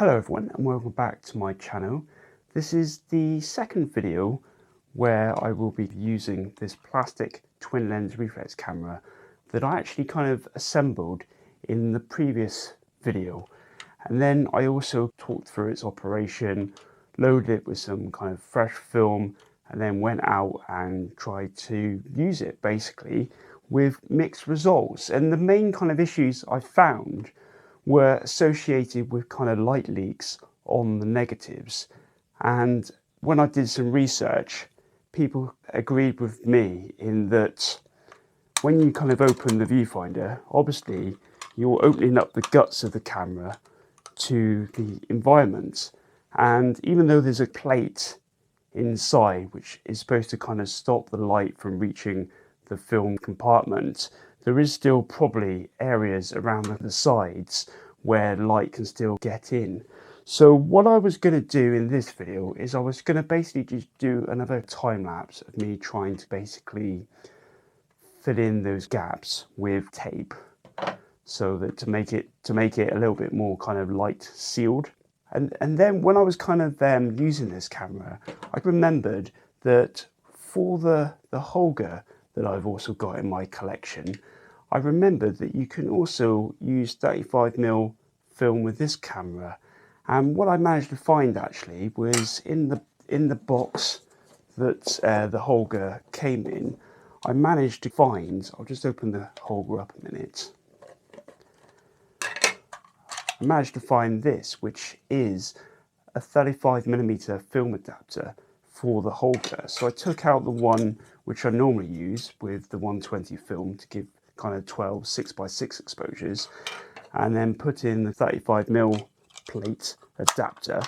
Hello everyone and welcome back to my channel. This is the second video where I will be using this plastic twin lens reflex camera that I actually kind of assembled in the previous video. And then I also talked through its operation, loaded it with some kind of fresh film, and then went out and tried to use it basically with mixed results. And the main kind of issues I found were associated with kind of light leaks on the negatives. And when I did some research, people agreed with me in that when you kind of open the viewfinder, obviously you're opening up the guts of the camera to the environment. And even though there's a plate inside which is supposed to kind of stop the light from reaching the film compartment, there is still probably areas around the sides where light can still get in. So what I was going to do in this video is I was going to basically just do another time lapse of me trying to basically fill in those gaps with tape, so that to make it a little bit more kind of light sealed. And then when I was kind of using this camera, I remembered that for the Holga that I've also got in my collection, I remembered that you can also use 35mm film with this camera. And what I managed to find actually was in the box that the Holga came in, I managed to find, I'll just open the Holga up a minute. I managed to find this, which is a 35mm film adapter for the Holga. So I took out the one which I normally use with the 120 film to give kind of 12 6x6 exposures, and then put in the 35mm plate adapter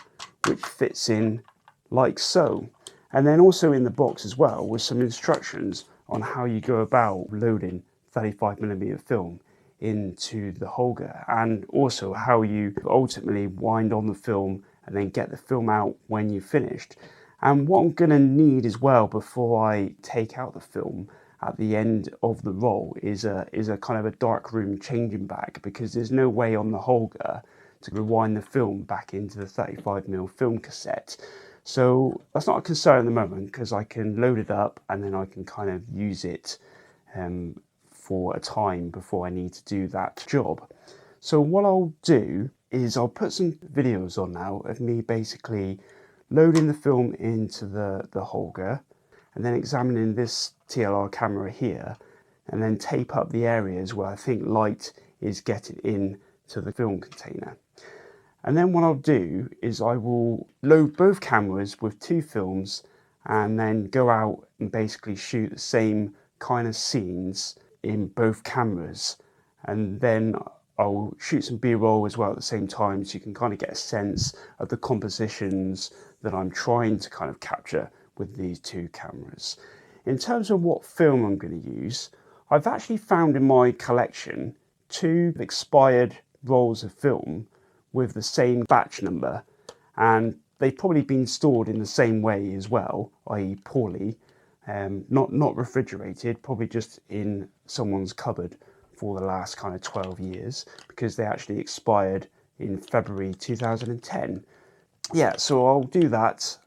which fits in like so. And then also in the box as well was some instructions on how you go about loading 35mm film into the Holga, and also how you ultimately wind on the film and then get the film out when you've finished. And what I'm going to need as well before I take out the film at the end of the roll is a kind of a dark room changing bag, because there's no way on the Holga to rewind the film back into the 35mm film cassette. So that's not a concern at the moment, because I can load it up and then I can kind of use it for a time before I need to do that job. So what I'll do is I'll put some videos on now of me basically loading the film into the Holga, and then examining this TLR camera here, and then tape up the areas where I think light is getting in to the film container. And then what I'll do is I will load both cameras with two films and then go out and basically shoot the same kind of scenes in both cameras. And then I'll shoot some B-roll as well at the same time, so you can kind of get a sense of the compositions that I'm trying to kind of capture with these two cameras. In terms of what film I'm going to use, I've actually found in my collection two expired rolls of film with the same batch number, and they've probably been stored in the same way as well, i.e. poorly, not refrigerated, probably just in someone's cupboard for the last kind of 12 years, because they actually expired in February 2010. Yeah, so I'll do that,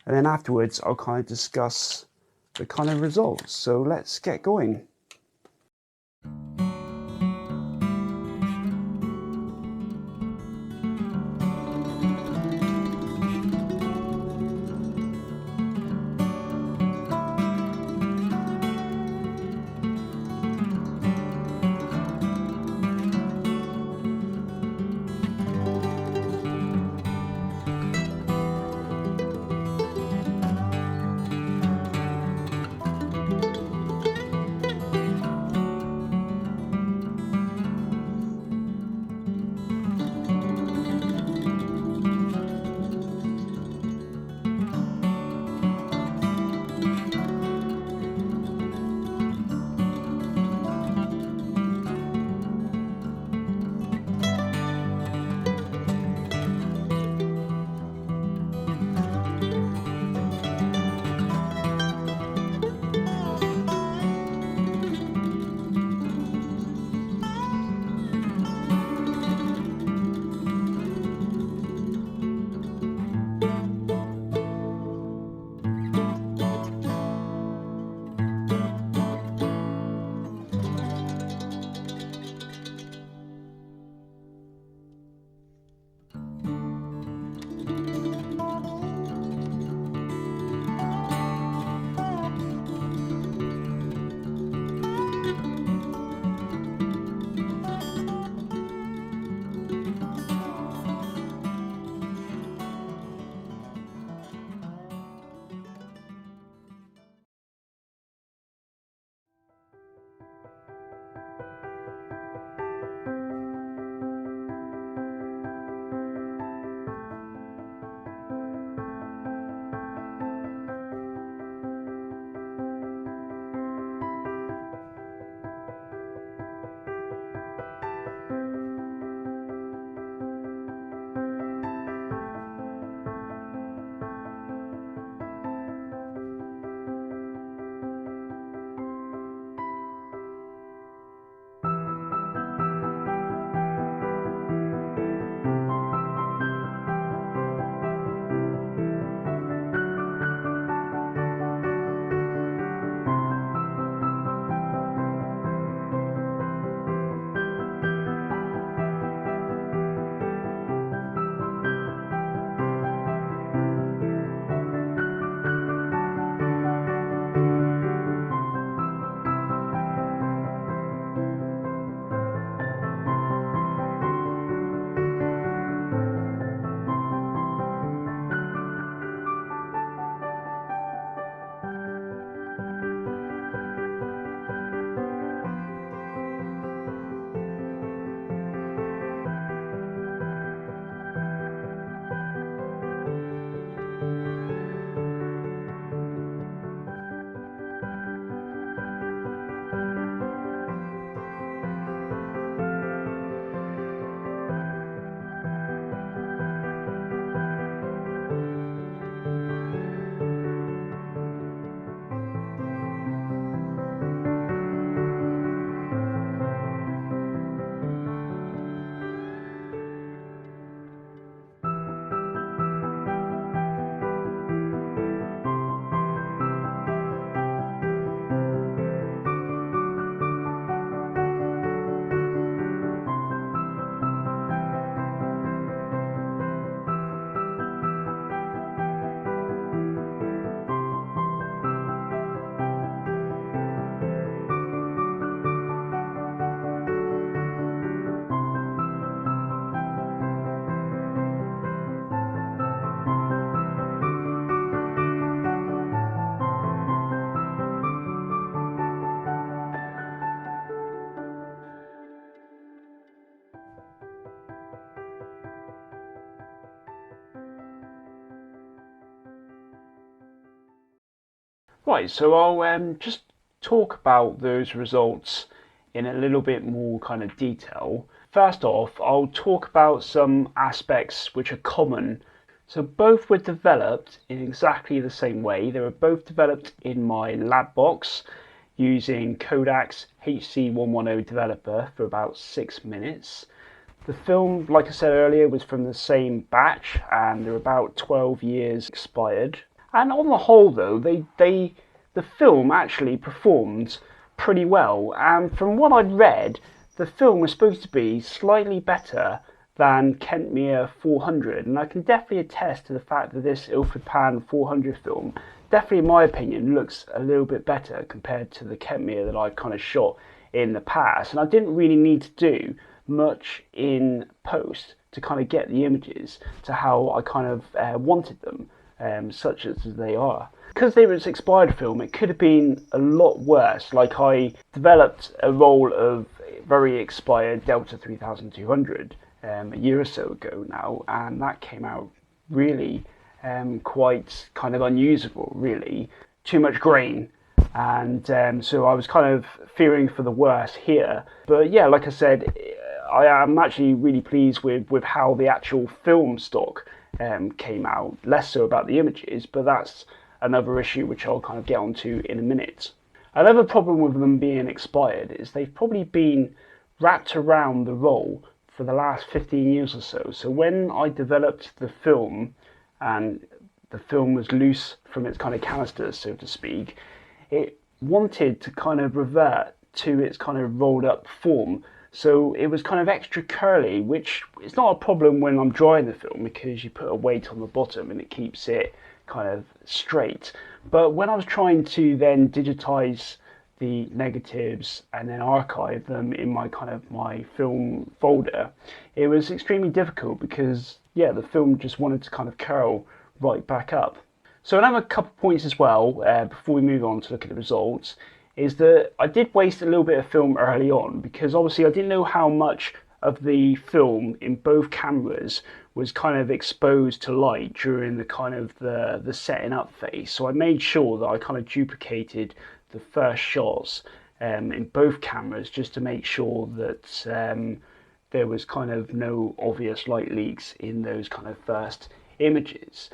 and then afterwards I'll kind of discuss the kind of results. So let's get going. Right, so I'll just talk about those results in a little bit more kind of detail. First off, I'll talk about some aspects which are common. So both were developed in exactly the same way. They were both developed in my lab box using Kodak's HC110 developer for about 6 minutes. The film, like I said earlier, was from the same batch and they're about 12 years expired. And on the whole though, the film actually performed pretty well. And from what I'd read, the film was supposed to be slightly better than Kentmere 400. And I can definitely attest to the fact that this Ilford Pan 400 film, definitely in my opinion, looks a little bit better compared to the Kentmere that I've kind of shot in the past. And I didn't really need to do much in post to kind of get the images to how I kind of wanted them, such as they are. Because they were an expired film, it could have been a lot worse. Like, I developed a roll of very expired Delta 3200 a year or so ago now, and that came out really quite kind of unusable, really. Too much grain, and so I was kind of fearing for the worst here. But yeah, like I said, I am actually really pleased with how the actual film stock came out. Less so about the images, but that's another issue which I'll kind of get onto in a minute. Another problem with them being expired is they've probably been wrapped around the roll for the last 15 years or so. So when I developed the film and the film was loose from its kind of canister, so to speak, it wanted to kind of revert to its kind of rolled up form. So it was kind of extra curly, which is not a problem when I'm drying the film because you put a weight on the bottom and it keeps it kind of straight. But when I was trying to then digitize the negatives and then archive them in my film folder, it was extremely difficult because yeah, the film just wanted to kind of curl right back up. So another couple points as well before we move on to look at the results is that I did waste a little bit of film early on because obviously I didn't know how much of the film in both cameras was kind of exposed to light during the kind of the setting up phase. So I made sure that I kind of duplicated the first shots in both cameras just to make sure that there was kind of no obvious light leaks in those kind of first images.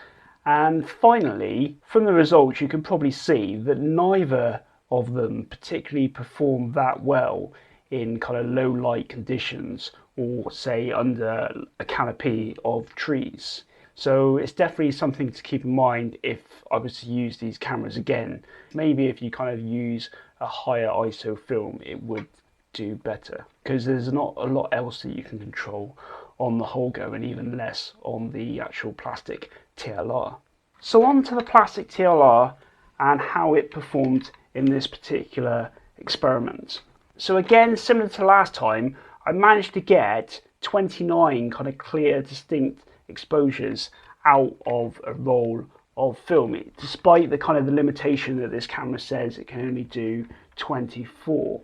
And finally, from the results you can probably see that neither of them particularly perform that well in kind of low light conditions or say under a canopy of trees. So it's definitely something to keep in mind if I was to use these cameras again. Maybe if you kind of use a higher ISO film it would do better because there's not a lot else that you can control on the Holga and even less on the actual plastic TLR. So on to the plastic TLR and how it performed in this particular experiment. So again, similar to last time, I managed to get 29 kind of clear, distinct exposures out of a roll of film, despite the kind of the limitation that this camera says it can only do 24.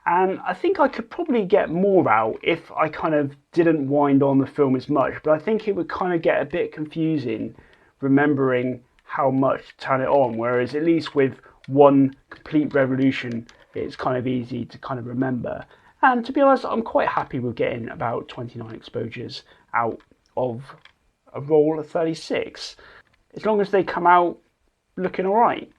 And I think I could probably get more out if I kind of didn't wind on the film as much, but I think it would kind of get a bit confusing remembering how much to turn it on, whereas at least with one complete revolution it's kind of easy to kind of remember. And to be honest, I'm quite happy with getting about 29 exposures out of a roll of 36, as long as they come out looking alright.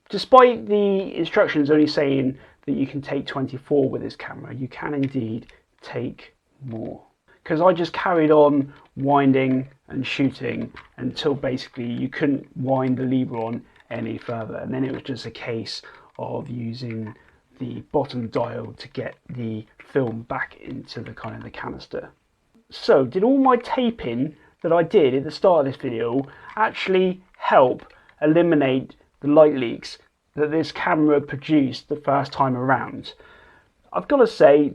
Despite the instructions only saying that you can take 24 with this camera, you can indeed take more. Because I just carried on winding and shooting until basically you couldn't wind the lever on any further, and then it was just a case of using the bottom dial to get the film back into the kind of the canister. So did all my taping that I did at the start of this video actually help eliminate the light leaks that this camera produced the first time around? I've got to say,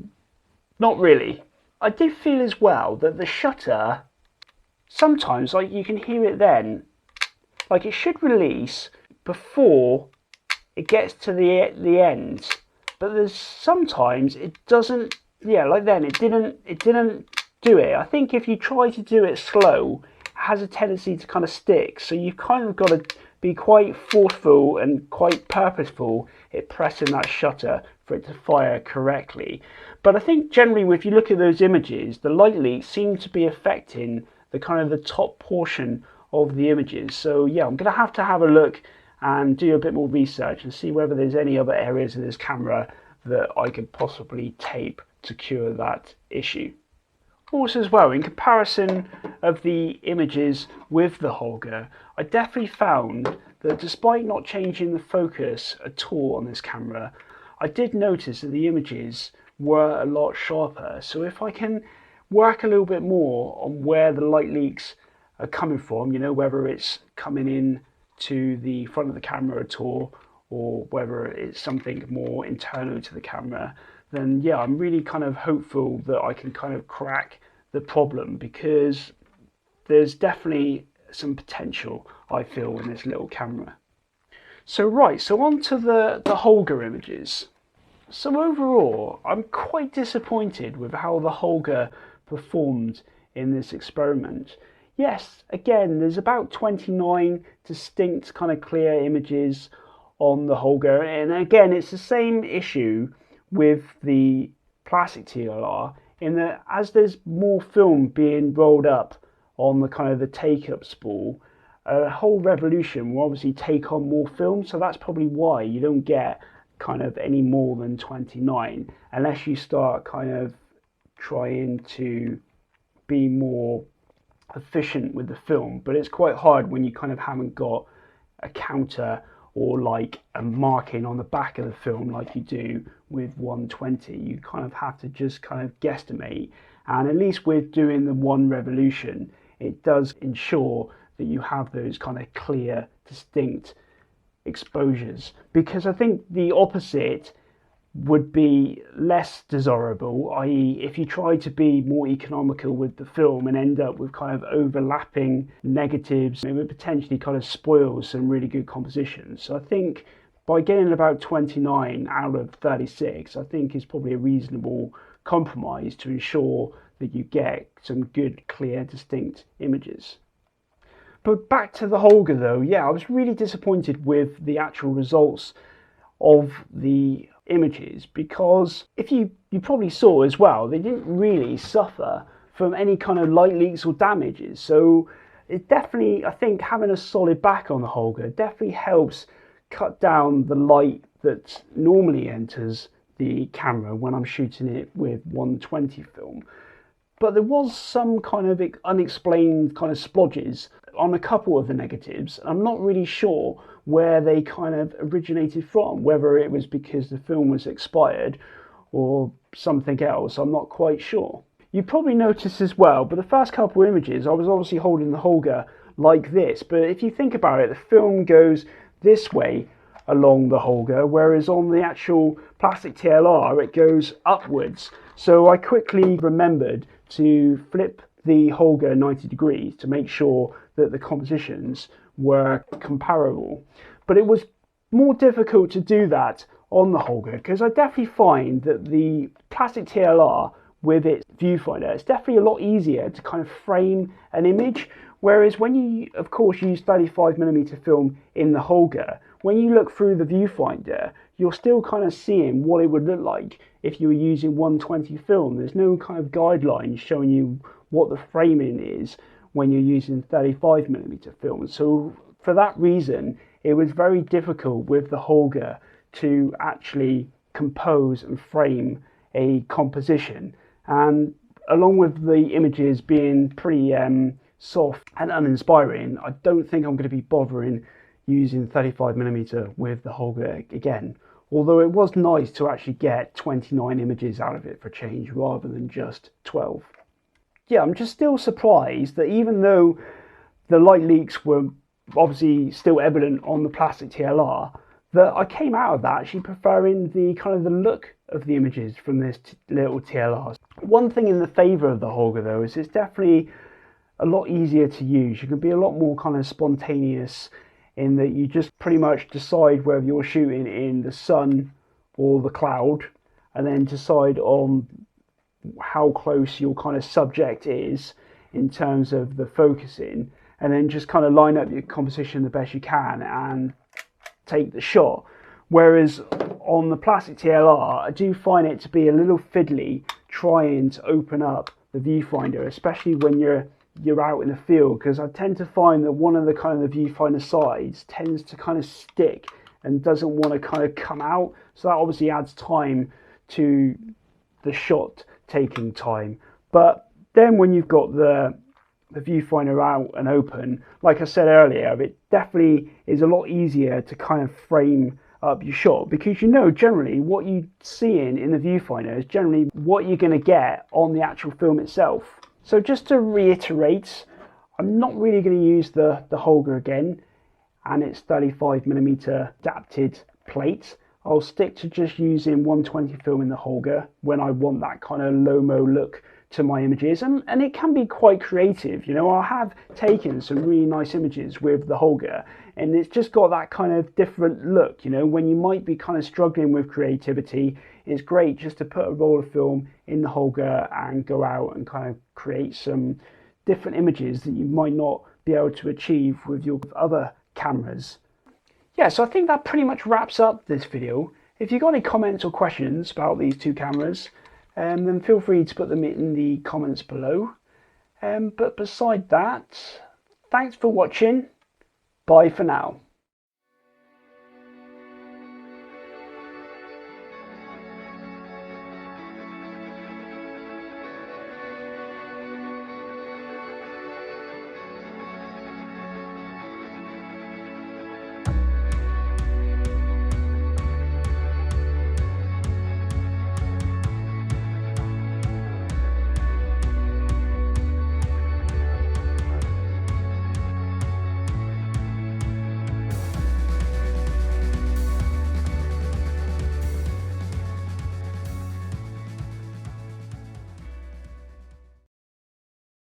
not really. I did feel as well that the shutter, sometimes like you can hear it then, like it should release before it gets to the end, but there's sometimes it doesn't. Yeah, like then it didn't do it. I think if you try to do it slow, it has a tendency to kind of stick. So you've kind of got to be quite forceful and quite purposeful at pressing that shutter for it to fire correctly. But I think generally, if you look at those images, the light leaks seem to be affecting the kind of the top portion of the images. So yeah, I'm going to have a look and do a bit more research and see whether there's any other areas of this camera that I could possibly tape to cure that issue. Also as well, in comparison of the images with the Holga, I definitely found that despite not changing the focus at all on this camera, I did notice that the images were a lot sharper. So if I can work a little bit more on where the light leaks are coming from, you know, whether it's coming in to the front of the camera at all, or whether it's something more internal to the camera, then yeah, I'm really kind of hopeful that I can kind of crack the problem, because there's definitely some potential, I feel, in this little camera. So on to the Holga images. So overall, I'm quite disappointed with how the Holga performed in this experiment. Yes, again, there's about 29 distinct kind of clear images on the Holga, and again, it's the same issue with the Plastic TLR, in that as there's more film being rolled up on the kind of the take-up spool, a whole revolution will obviously take on more film, so that's probably why you don't get kind of any more than 29 unless you start kind of trying to be more efficient with the film. But it's quite hard when you kind of haven't got a counter or like a marking on the back of the film like you do with 120. You kind of have to just kind of guesstimate, and at least with doing the one revolution, it does ensure that you have those kind of clear, distinct exposures, because I think the opposite would be less desirable, i.e. if you try to be more economical with the film and end up with kind of overlapping negatives, it would potentially kind of spoil some really good compositions. So I think by getting about 29 out of 36, I think is probably a reasonable compromise to ensure that you get some good, clear, distinct images. But back to the Holga though, yeah, I was really disappointed with the actual results of the images, because if you probably saw as well, they didn't really suffer from any kind of light leaks or damages. So it definitely, I think having a solid back on the Holga definitely helps cut down the light that normally enters the camera when I'm shooting it with 120 film. But there was some kind of unexplained kind of splodges on a couple of the negatives. I'm not really sure where they kind of originated from, whether it was because the film was expired or something else. I'm not quite sure. You probably noticed as well, but the first couple of images, I was obviously holding the Holga like this, but if you think about it, the film goes this way along the Holga, whereas on the actual Plastic TLR, it goes upwards. So I quickly remembered to flip the Holga 90 degrees to make sure that the compositions were comparable. But it was more difficult to do that on the Holga, because I definitely find that the Plastic TLR with its viewfinder, it's definitely a lot easier to kind of frame an image, whereas when you of course use 35mm film in the Holga, when you look through the viewfinder, you're still kind of seeing what it would look like if you were using 120 film. There's no kind of guidelines showing you what the framing is when you're using 35mm film. So for that reason, it was very difficult with the Holga to actually compose and frame a composition. And along with the images being pretty soft and uninspiring, I don't think I'm going to be bothering using 35mm with the Holga again. Although it was nice to actually get 29 images out of it for change rather than just 12. Yeah, I'm just still surprised that even though the light leaks were obviously still evident on the Plastic TLR, that I came out of that actually preferring the kind of the look of the images from this little TLR. One thing in the favour of the Holga though is it's definitely a lot easier to use. You can be a lot more kind of spontaneous in that you just pretty much decide whether you're shooting in the sun or the cloud, and then decide on how close your kind of subject is in terms of the focusing, and then just kind of line up your composition the best you can and take the shot. Whereas on the Plastic TLR, I do find it to be a little fiddly trying to open up the viewfinder, especially when you're out in the field, because I tend to find that one of the kind of the viewfinder sides tends to kind of stick and doesn't want to kind of come out. So that obviously adds time to the shot taking time. But then when you've got the viewfinder out and open, like I said earlier, it definitely is a lot easier to kind of frame up your shot, because you know generally what you're seeing in the viewfinder is generally what you're going to get on the actual film itself. So just to reiterate, I'm not really going to use the Holga again and its 35mm adapted plate. I'll stick to just using 120 film in the Holga when I want that kind of low-mo look to my images, and it can be quite creative. You know, I have taken some really nice images with the Holga, and it's just got that kind of different look. You know, when you might be kind of struggling with creativity, it's great just to put a roll of film in the Holga and go out and kind of create some different images that you might not be able to achieve with your other cameras. Yeah, so I think that pretty much wraps up this video. If you've got any comments or questions about these two cameras, then feel free to put them in the comments below. But beside that, thanks for watching. Bye for now.